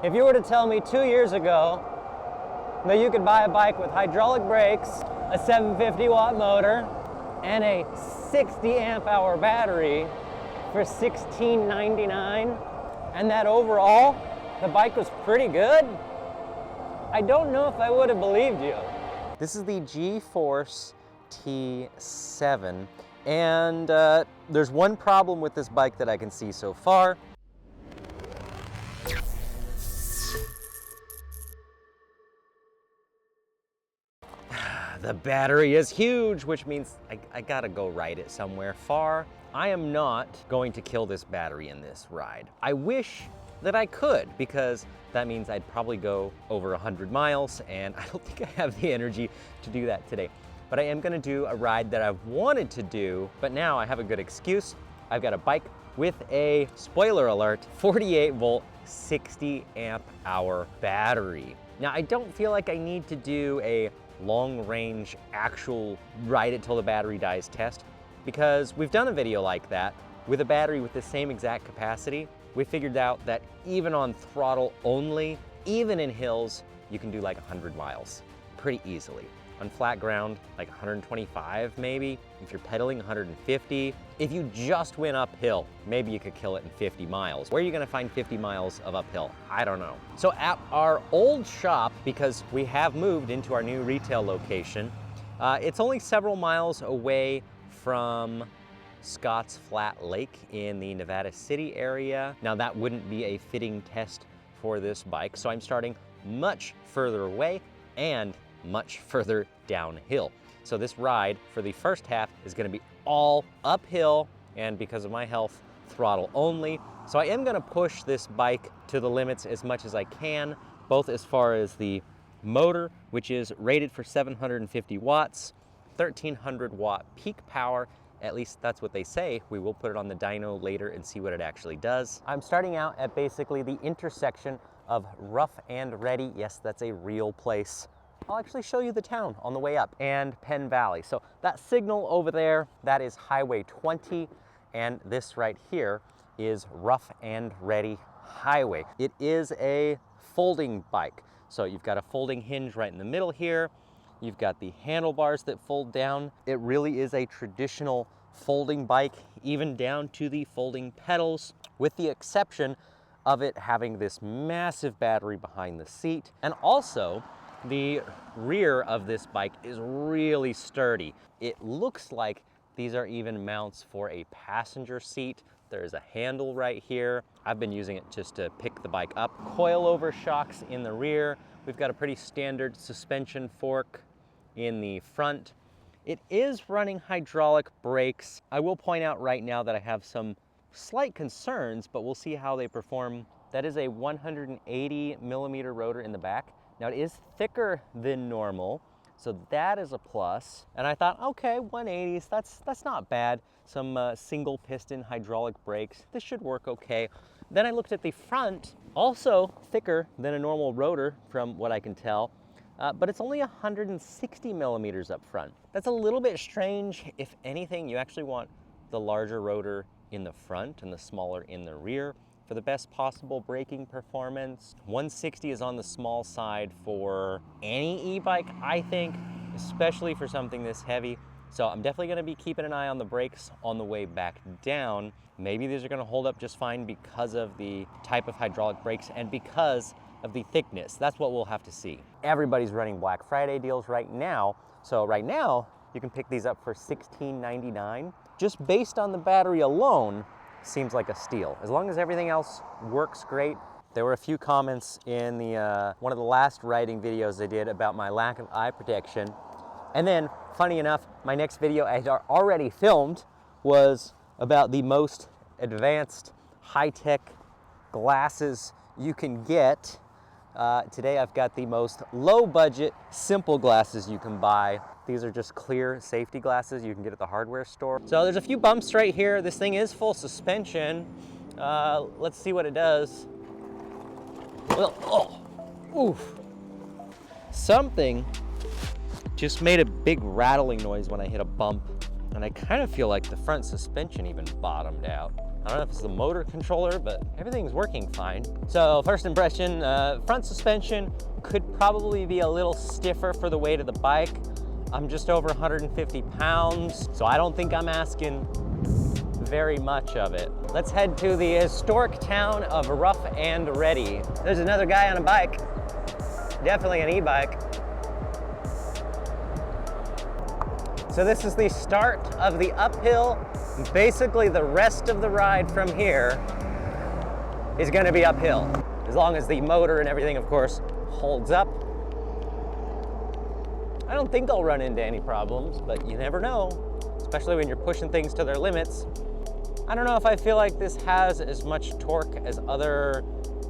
If you were to tell me 2 years ago that you could buy a bike with hydraulic brakes, a 750 watt motor, and a 60 amp hour battery for $16.99, and that overall the bike was pretty good, I don't know if I would have believed you. This is the G-Force T7, and there's one problem with this bike that I can see so far. The battery is huge, which means I gotta go ride it somewhere far. I am not going to kill this battery in this ride. I wish that I could, because that means I'd probably go over 100 miles, and I don't think I have the energy to do that today. But I am gonna do a ride that I've wanted to do, but now I have a good excuse. I've got a bike with a, spoiler alert, 48 volt, 60 amp hour battery. Now, I don't feel like I need to do a long range actual ride it till the battery dies test, because we've done a video like that with a battery with the same exact capacity. We figured out that even on throttle only, even in hills, you can do like 100 miles pretty easily. On flat ground, like 125 maybe. If you're pedaling, 150. If you just went uphill, maybe you could kill it in 50 miles. Where are you gonna find 50 miles of uphill? I don't know. So at our old shop, because we have moved into our new retail location, it's only several miles away from Scotts Flat Lake in the Nevada City area. Now that wouldn't be a fitting test for this bike, so I'm starting much further away and much further downhill. So this ride for the first half is gonna be all uphill, and because of my health, throttle only. So I am gonna push this bike to the limits as much as I can, both as far as the motor, which is rated for 750 watts, 1300 watt peak power. At least that's what they say. We will put it on the dyno later and see what it actually does. I'm starting out at basically the intersection of Rough and Ready. Yes, that's a real place. I'll actually show you the town on the way up, and Penn Valley. So that signal over there, that is Highway 20, and this right here is Rough and Ready Highway. It is a folding bike. So you've got a folding hinge right in the middle here. You've got the handlebars that fold down. It really is a traditional folding bike, even down to the folding pedals, with the exception of it having this massive battery behind the seat. And also, the rear of this bike is really sturdy. It looks like these are even mounts for a passenger seat. There's a handle right here. I've been using it just to pick the bike up. Coilover shocks in the rear. We've got a pretty standard suspension fork in the front. It is running hydraulic brakes. I will point out right now that I have some slight concerns, but we'll see how they perform. That is a 180 millimeter rotor in the back. Now it is thicker than normal, so that is a plus. And I thought, okay, 180s, that's not bad. Some single piston hydraulic brakes, this should work okay. Then I looked at the front, also thicker than a normal rotor from what I can tell, but it's only 160 millimeters up front. That's a little bit strange. If anything, you actually want the larger rotor in the front and the smaller in the rear for the best possible braking performance. 160 is on the small side for any e-bike, I think, especially for something this heavy. So I'm definitely gonna be keeping an eye on the brakes on the way back down. Maybe these are gonna hold up just fine because of the type of hydraulic brakes and because of the thickness. That's what we'll have to see. Everybody's running Black Friday deals right now. So right now, you can pick these up for $16.99. Just based on the battery alone, seems like a steal. As long as everything else works great. There were a few comments in the one of the last riding videos I did about my lack of eye protection. And then, funny enough, my next video I had already filmed was about the most advanced high-tech glasses you can get. Today I've got the most low-budget, simple glasses you can buy. These are just clear safety glasses you can get at the hardware store. So there's a few bumps right here. This thing is full suspension. Let's see what it does. Oh, oof. Something just made a big rattling noise when I hit a bump, and I kind of feel like the front suspension even bottomed out. I don't know if it's the motor controller, but everything's working fine. So first impression, front suspension could probably be a little stiffer for the weight of the bike. I'm just over 150 pounds, so I don't think I'm asking very much of it. Let's head to the historic town of Rough and Ready. There's another guy on a bike, definitely an e-bike. So this is the start of the uphill. Basically, the rest of the ride from here is gonna be uphill, as long as the motor and everything, of course, holds up. I don't think I'll run into any problems, but you never know, especially when you're pushing things to their limits. I don't know if I feel like this has as much torque as other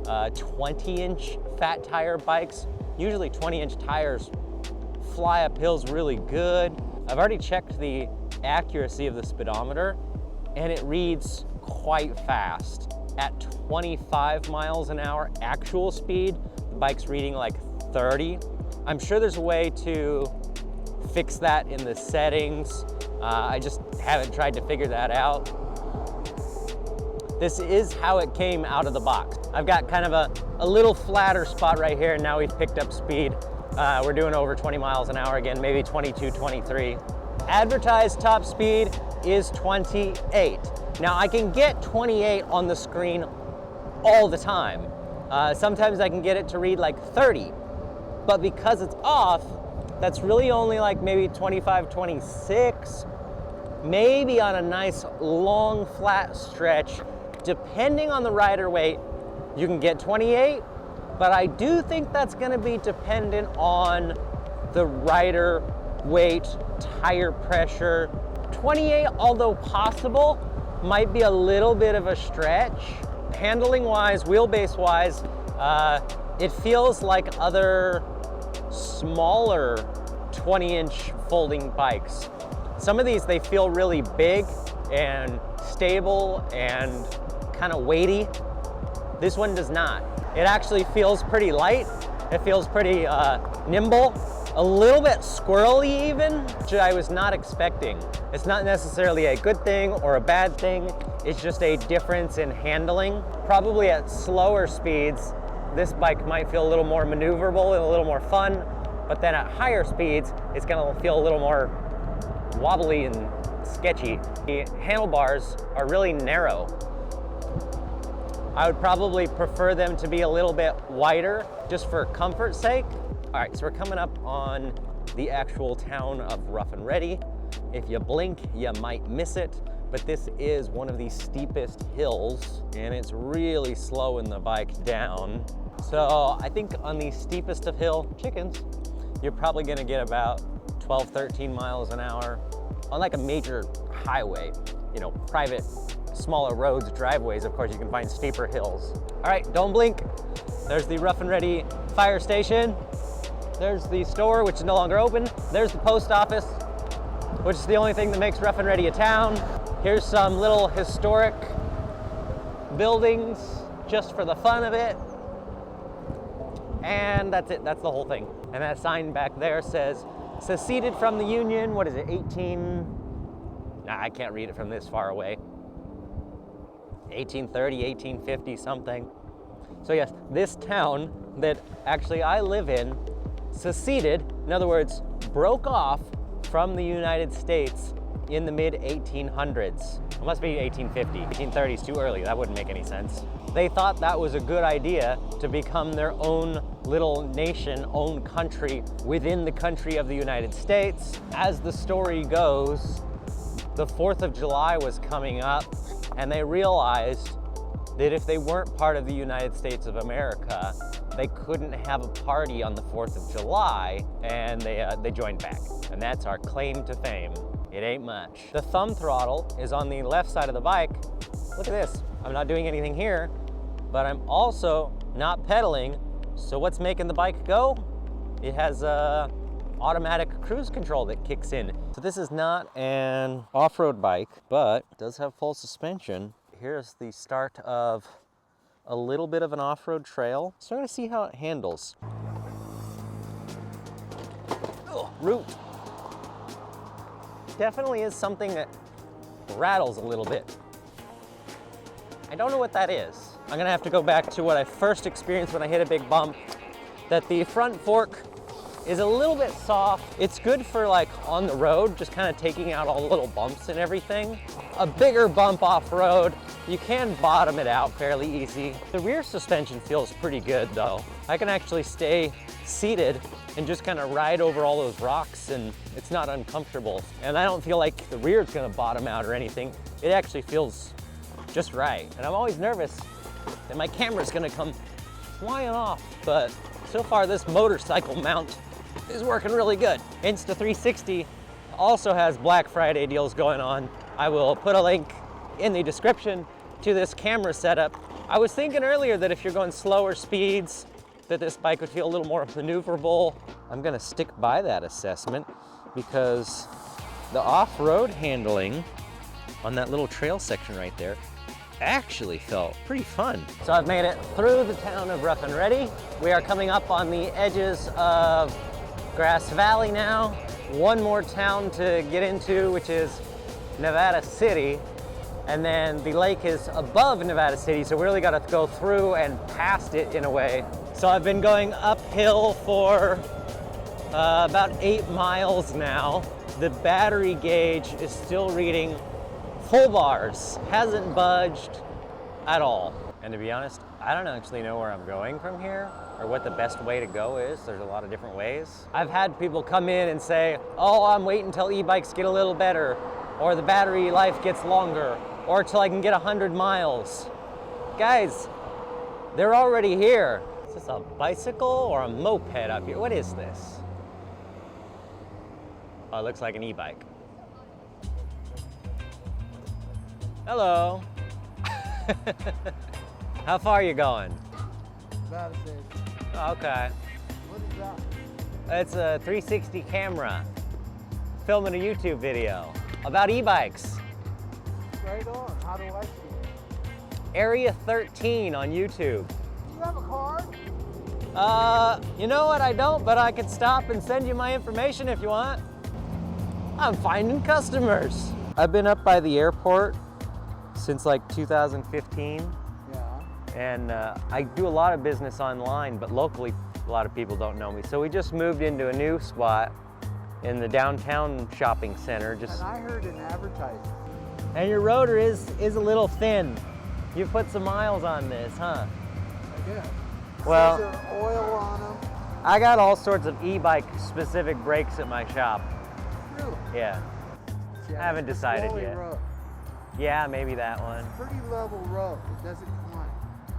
20-inch fat tire bikes. Usually 20-inch tires fly up hills really good. I've already checked the accuracy of the speedometer, and it reads quite fast. At 25 miles an hour actual speed, the bike's reading like 30. I'm sure there's a way to fix that in the settings. I just haven't tried to figure that out. This is how it came out of the box. I've got kind of a little flatter spot right here, and now we've picked up speed. We're doing over 20 miles an hour again, maybe 22, 23. Advertised top speed is 28. Now I can get 28 on the screen all the time. Sometimes I can get it to read like 30, but because it's off, that's really only like maybe 25, 26, maybe on a nice long flat stretch. Depending on the rider weight, you can get 28, but I do think that's gonna be dependent on the rider weight, tire pressure. 28, although possible, might be a little bit of a stretch. Handling wise, wheelbase wise, it feels like other smaller 20-inch folding bikes. Some of these, they feel really big and stable and kind of weighty. This one does not. It actually feels pretty light. It feels pretty nimble, a little bit squirrely even, which I was not expecting. It's not necessarily a good thing or a bad thing. It's just a difference in handling. Probably at slower speeds, this bike might feel a little more maneuverable and a little more fun, but then at higher speeds, it's gonna feel a little more wobbly and sketchy. The handlebars are really narrow. I would probably prefer them to be a little bit wider, just for comfort's sake. All right, so we're coming up on the actual town of Rough and Ready. If you blink, you might miss it, but this is one of the steepest hills, and it's really slowing the bike down. So I think on the steepest of chickens, you're probably gonna get about 12, 13 miles an hour. On like a major highway, you know, private, smaller roads, driveways, of course, you can find steeper hills. All right, don't blink. There's the Rough and Ready fire station. There's the store, which is no longer open. There's the post office, which is the only thing that makes Rough and Ready a town. Here's some little historic buildings, just for the fun of it. And that's it, that's the whole thing. And that sign back there says, seceded from the Union, what is it, 18, nah, I can't read it from this far away. 1830, 1850 something. So yes, this town that actually I live in seceded, in other words, broke off from the United States in the mid 1800s. It must be 1850. 1830 is too early, that wouldn't make any sense. They thought that was a good idea to become their own little nation, own country within the country of the United States. As the story goes, the 4th of July was coming up, and they realized that if they weren't part of the United States of America, they couldn't have a party on the 4th of July, and they joined back. And that's our claim to fame. It ain't much. The thumb throttle is on the left side of the bike. Look at this. I'm not doing anything here, but I'm also not pedaling. So what's making the bike go? It has automatic cruise control that kicks in. So this is not an off-road bike, but it does have full suspension. Here's the start of a little bit of an off-road trail. So I'm gonna see how it handles. Oh, root. Definitely is something that rattles a little bit. I don't know what that is. I'm gonna have to go back to what I first experienced when I hit a big bump, that the front fork is a little bit soft. It's good for like on the road, just kind of taking out all the little bumps and everything. A bigger bump off-road, you can bottom it out fairly easy. The rear suspension feels pretty good though. I can actually stay seated and just kind of ride over all those rocks and it's not uncomfortable. And I don't feel like the rear is gonna bottom out or anything. It actually feels just right. And I'm always nervous that my camera's gonna come flying off, but so far this motorcycle mount is working really good. Insta360 also has Black Friday deals going on. I will put a link in the description to this camera setup. I was thinking earlier that if you're going slower speeds, that this bike would feel a little more maneuverable. I'm gonna stick by that assessment because the off-road handling on that little trail section right there actually felt pretty fun. So I've made it through the town of Rough and Ready. We are coming up on the edges of Grass Valley now. One more town to get into, which is Nevada City. And then the lake is above Nevada City, so we really gotta go through and past it in a way. So I've been going uphill for about 8 miles now. The battery gauge is still reading full bars, hasn't budged at all. And to be honest, I don't actually know where I'm going from here or what the best way to go is. There's a lot of different ways. I've had people come in and say, oh, I'm waiting until e-bikes get a little better, or the battery life gets longer, or till I can get 100 miles. Guys, they're already here. Is this a bicycle or a moped up here? What is this? Oh, it looks like an e-bike. Hello. How far are you going? About a city. Oh, okay. What is that? It's a 360 camera filming a YouTube video about e-bikes. Right on. How do I see it? Area 13 on YouTube. Do you have a card? You know what? I don't, but I could stop and send you my information if you want. I'm finding customers. I've been up by the airport since like 2015. Yeah. And I do a lot of business online, but locally a lot of people don't know me. So we just moved into a new spot in the downtown shopping center. And I heard an advertisement. And your rotor is a little thin. You put some miles on this, huh? Yeah. Well, Is there oil on them? I got all sorts of e-bike specific brakes at my shop. Really? Yeah. See, I haven't decided slowly yet. Road. Yeah, maybe that one. Pretty level road. It doesn't climb.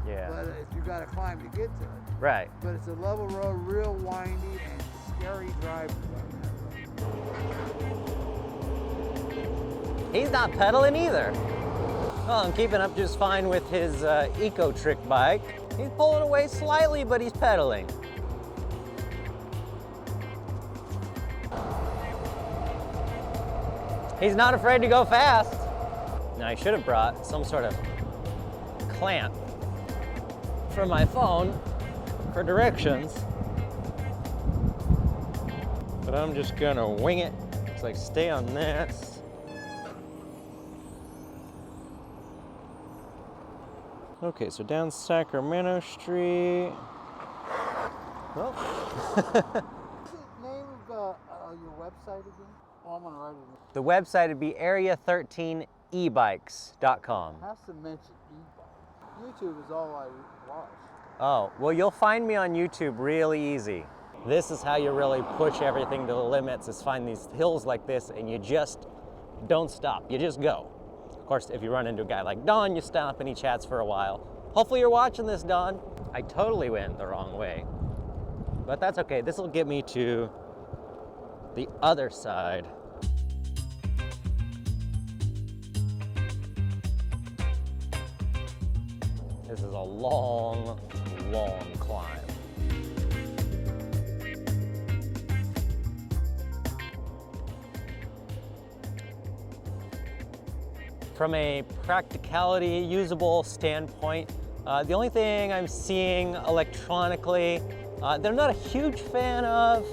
Yeah. But you got to climb to get to it. Right. But it's a level road, real windy and scary drivers on that road. He's not pedaling either. Well, I'm keeping up just fine with his Eco Trick bike. He's pulling away slightly, but he's pedaling. He's not afraid to go fast. Now, I should have brought some sort of clamp for my phone for directions. But I'm just gonna wing it. It's like, stay on this. Okay, so down Sacramento Street. Oh. What's the name of your website again? Oh, I'm going to write it in. The website would be area13ebikes.com. Has to mention e-bike. YouTube is all I watch. Oh, well, you'll find me on YouTube really easy. This is how you really push everything to the limits, is find these hills like this and you just don't stop, you just go. Of course, if you run into a guy like Don, you stop and he chats for a while. Hopefully you're watching this, Don. I totally went the wrong way, but that's okay. This will get me to the other side. This is a long, long climb. From a practicality, usable standpoint, the only thing I'm seeing electronically that I'm not a huge fan of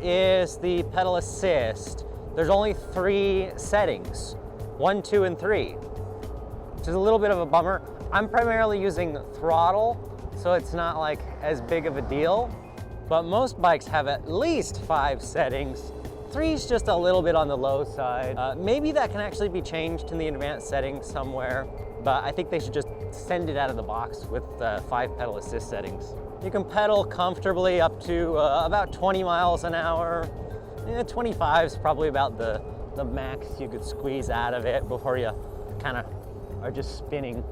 is the pedal assist. There's only 3 settings, 1, 2, and 3. which is a little bit of a bummer. I'm primarily using Throttle, so it's not like as big of a deal, but most bikes have at least 5 settings. 3 is just a little bit on the low side. Maybe that can actually be changed in the advanced settings somewhere, but I think they should just send it out of the box with 5 pedal assist settings. You can pedal comfortably up to about 20 miles an hour. 25 is probably about the max you could squeeze out of it before you kind of are just spinning.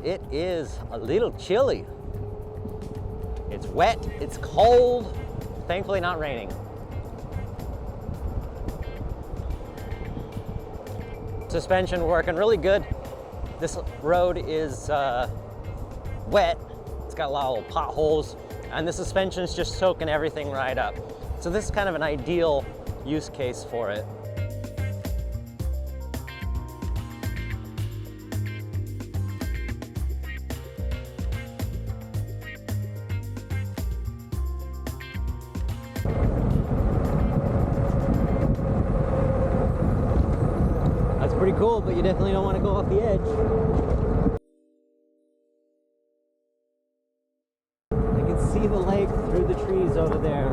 It is a little chilly. It's wet, it's cold, thankfully not raining. Suspension working really good. This road is wet. It's got a lot of little potholes, and the suspension's just soaking everything right up. So this is kind of an ideal use case for it. That's pretty cool, but you definitely don't want to go off the edge. I can see the lake through the trees over there.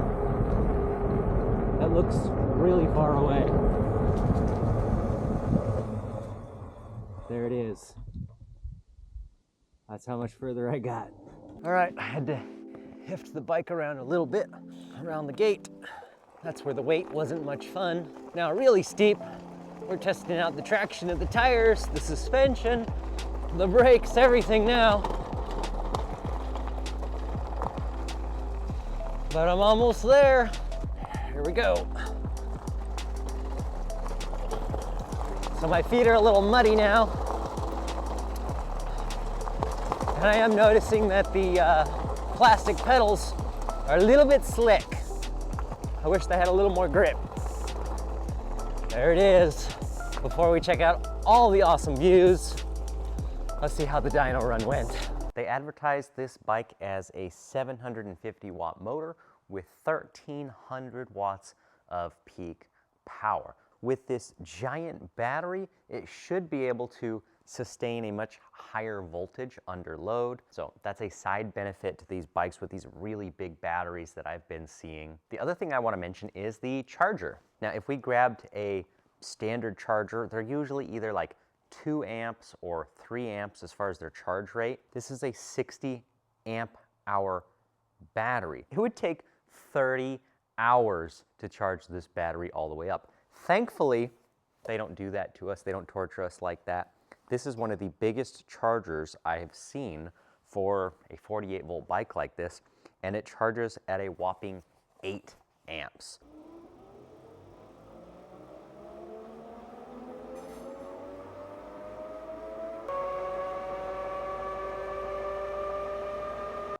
That looks really far away. There it is. That's how much further I got. All right, I had to lift the bike around a little bit around the gate. That's where the weight wasn't much fun. Now really steep. We're testing out the traction of the tires, the suspension, the brakes, everything now. But I'm almost there. Here we go. So my feet are a little muddy now. And I am noticing that the plastic pedals are a little bit slick. I wish they had a little more grip. There it is. Before we check out all the awesome views, let's see how the dyno run went. They advertised this bike as a 750 watt motor with 1300 watts of peak power. With this giant battery, it should be able to sustain a much higher voltage under load. So that's a side benefit to these bikes with these really big batteries that I've been seeing. The other thing I want to mention is the charger. Now, if we grabbed a standard charger, they're usually either like 2 amps or 3 amps as far as their charge rate. This is a 60 amp hour battery. It would take 30 hours to charge this battery all the way up. Thankfully, they don't do that to us. They don't torture us like that. This is one of the biggest chargers I have seen for a 48 volt bike like this, and it charges at a whopping 8 amps.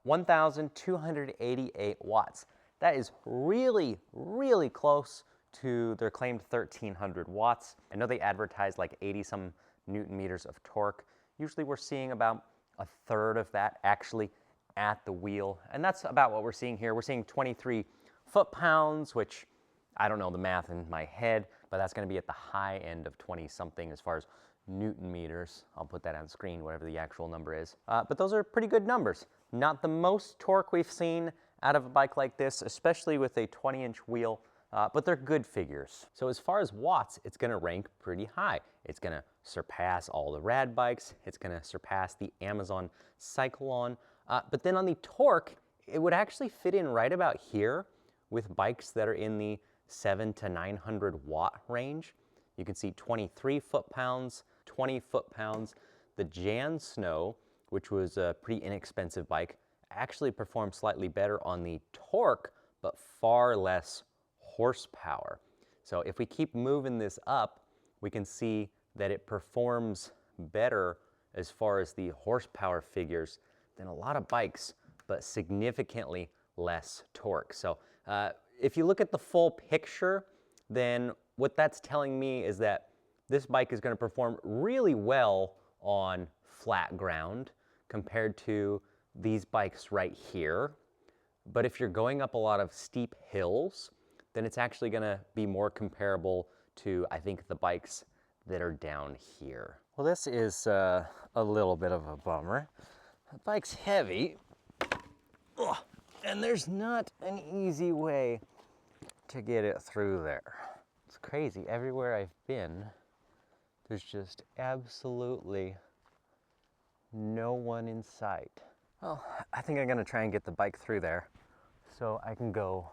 (1,288 watts. That is really, really close to their claimed 1,300 watts. I know they advertise like 80 some Newton meters of torque. Usually we're seeing about a third of that actually at the wheel. And that's about what we're seeing here. We're seeing 23 foot-pounds, which I don't know the math in my head, but that's gonna be at the high end of 20 something as far as Newton meters. I'll put that on screen, whatever the actual number is. But those are pretty good numbers. Not the most torque we've seen out of a bike like this, especially with a 20-inch wheel, but they're good figures. So as far as watts, it's gonna rank pretty high. It's gonna surpass all the rad bikes. It's gonna surpass the Amazon Cyclone. But then on the torque, it would actually fit in right about here with bikes that are in the 700 to 900 watt range. You can see 23 foot-pounds, 20 foot-pounds. The Jan Snow, which was a pretty inexpensive bike, actually performed slightly better on the torque, but far less horsepower. So if we keep moving this up, we can see that it performs better as far as the horsepower figures than a lot of bikes, but significantly less torque. So if you look at the full picture, then what that's telling me is that this bike is going to perform really well on flat ground compared to these bikes right here. But if you're going up a lot of steep hills, then it's actually going to be more comparable to, I think, the bikes that are down here. Well, this is a little bit of a bummer. The bike's heavy, ugh, and there's not an easy way to get it through there. It's crazy. Everywhere I've been, there's just absolutely no one in sight. Well, I think I'm gonna try and get the bike through there so I can go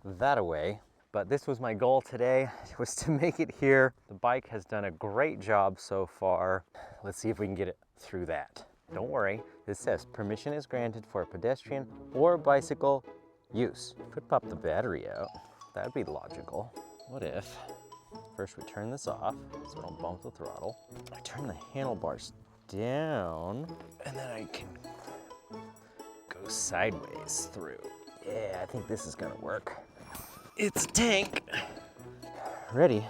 that away. But this was my goal today, was to make it here. The bike has done a great job so far. Let's see if we can get it through that. Don't worry, this says permission is granted for pedestrian or bicycle use. Could pop the battery out. That'd be logical. What if first we turn this off so I don't bump the throttle. I turn the handlebars down and then I can go sideways through. Yeah, I think this is gonna work. It's a tank. Ready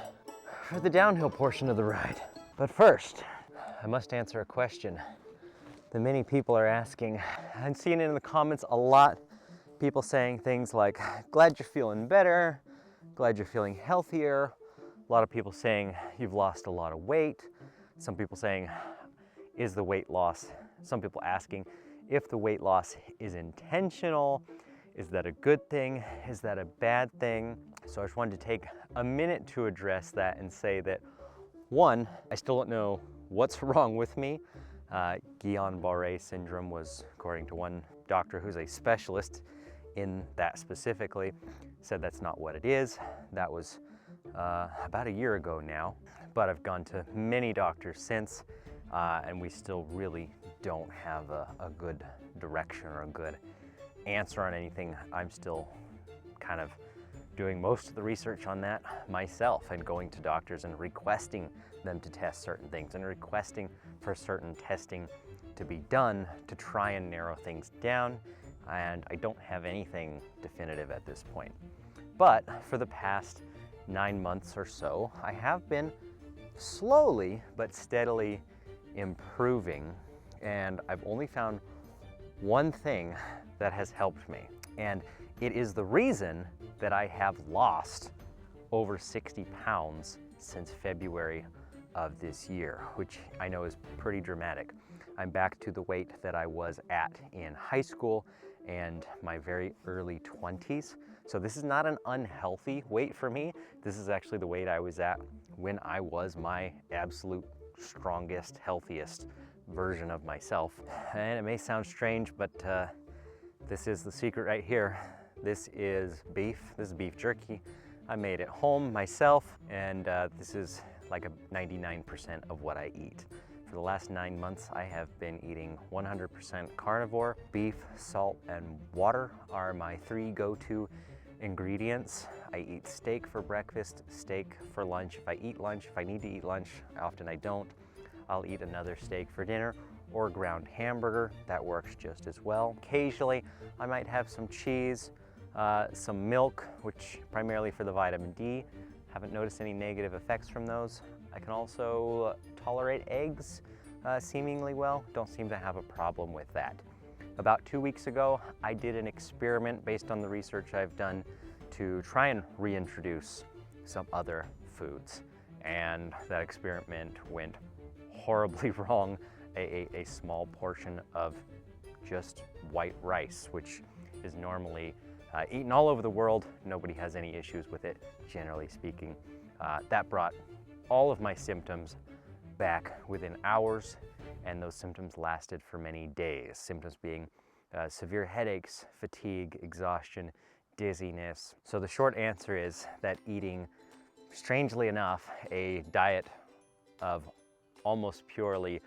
for the downhill portion of the ride. But first, I must answer a question that many people are asking. I'm seeing it in the comments a lot. People saying things like, glad you're feeling better, glad you're feeling healthier. A lot of people saying you've lost a lot of weight. Some people saying, is the weight loss? Some people asking if the weight loss is intentional. Is that a good thing? Is that a bad thing? So I just wanted to take a minute to address that and say that, one, I still don't know what's wrong with me. Guillain-Barré syndrome was, according to one doctor who's a specialist in that specifically, said that's not what it is. That was about a year ago now, but I've gone to many doctors since, and we still really don't have a good direction or a good answer on anything. I'm still kind of doing most of the research on that myself and going to doctors and requesting them to test certain things and requesting for certain testing to be done to try and narrow things down. And I don't have anything definitive at this point. But for the past 9 months or so, I have been slowly but steadily improving, and I've only found one thing that has helped me, and it is the reason that I have lost over 60 pounds since February of this year, which I know is pretty dramatic. I'm back to the weight that I was at in high school and my very early 20s. So this is not an unhealthy weight for me. This is actually the weight I was at when I was my absolute strongest, healthiest version of myself. And it may sound strange, but this is the secret right here. This is beef. This is beef jerky. I made it home myself, and this is like a 99% of what I eat. For the last 9 months, I have been eating 100% carnivore. Beef, salt, and water are my 3 go-to ingredients. I eat steak for breakfast, steak for lunch. If I eat lunch, if I need to eat lunch, often I don't, I'll eat another steak for dinner or ground hamburger. That works just as well. Occasionally, I might have some cheese, some milk, which primarily for the vitamin D. Haven't noticed any negative effects from those. I can also tolerate eggs seemingly well. Don't seem to have a problem with that. About 2 weeks ago, I did an experiment based on the research I've done to try and reintroduce some other foods. And that experiment went horribly wrong. A small portion of just white rice, which is normally eaten all over the world. Nobody has any issues with it, generally speaking. That brought all of my symptoms back within hours, and those symptoms lasted for many days. Symptoms being severe headaches, fatigue, exhaustion, dizziness. So the short answer is that eating, strangely enough, a diet of almost purely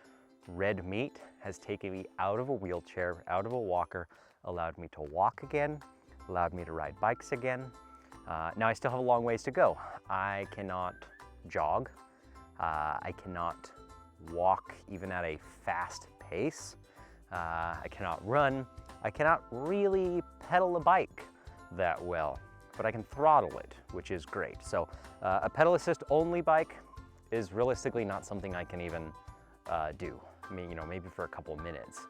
red meat has taken me out of a wheelchair, out of a walker, allowed me to walk again, allowed me to ride bikes again. Now I still have a long ways to go. I cannot jog. I cannot walk even at a fast pace. I cannot run. I cannot really pedal a bike that well, but I can throttle it, which is great. So a pedal assist only bike is realistically not something I can even do. I mean, maybe for a couple of minutes.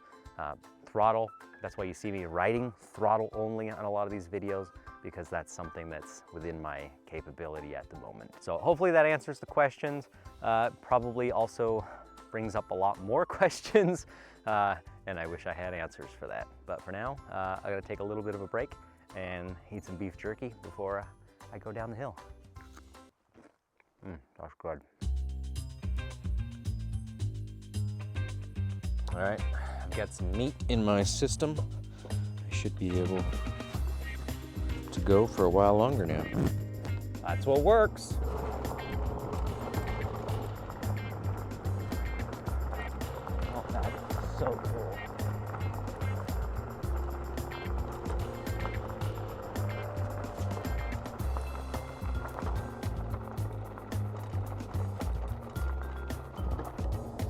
Throttle, that's why you see me riding throttle only on a lot of these videos, because that's something that's within my capability at the moment. So hopefully that answers the questions. Probably also brings up a lot more questions, and I wish I had answers for that. But for now, I gotta take a little bit of a break and eat some beef jerky before I go down the hill. That's good. All right, I've got some meat in my system. I should be able to go for a while longer now. That's what works. Oh, that's so cool.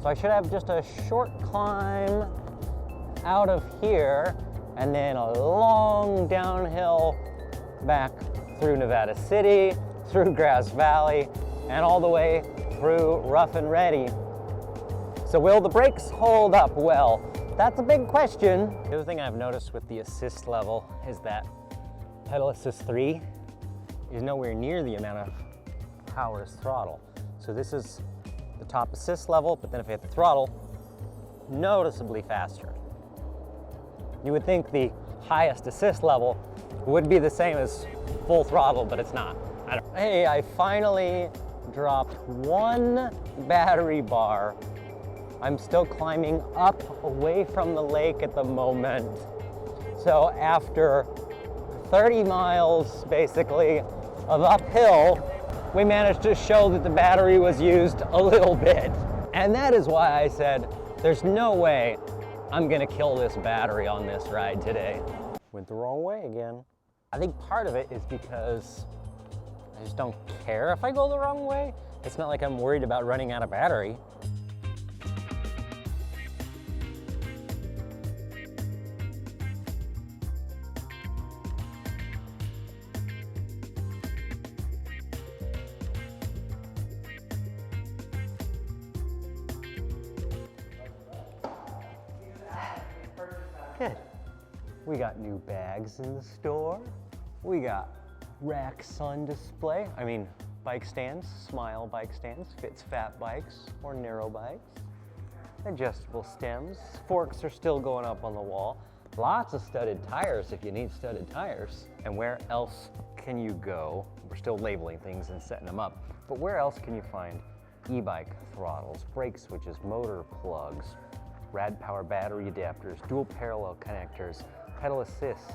So I should have just a short climb out of here and then a long downhill back through Nevada City, through Grass Valley, and all the way through Rough and Ready. So will the brakes hold up well? That's a big question. The other thing I've noticed with the assist level is that pedal assist 3 is nowhere near the amount of power as throttle. So this is the top assist level, but then if I hit the throttle, noticeably faster. You would think the highest assist level would be the same as full throttle, but it's not. Hey, I finally dropped 1 battery bar. I'm still climbing up away from the lake at the moment. So after 30 miles, basically, of uphill, we managed to show that the battery was used a little bit. And that is why I said, there's no way I'm gonna kill this battery on this ride today. Went the wrong way again. I think part of it is because I just don't care if I go the wrong way. It's not like I'm worried about running out of battery. Good. We got new bags in the store. We got racks on display. I mean, bike stands, Smile bike stands, fits fat bikes or narrow bikes. Adjustable stems. Forks are still going up on the wall. Lots of studded tires if you need studded tires. And where else can you go? We're still labeling things and setting them up, but where else can you find e-bike throttles, brake switches, motor plugs, rad power battery adapters, dual parallel connectors, pedal assists,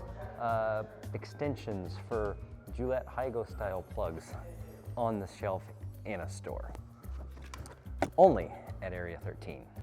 extensions for Gillette Hygo style plugs on the shelf in a store. Only at Area 13.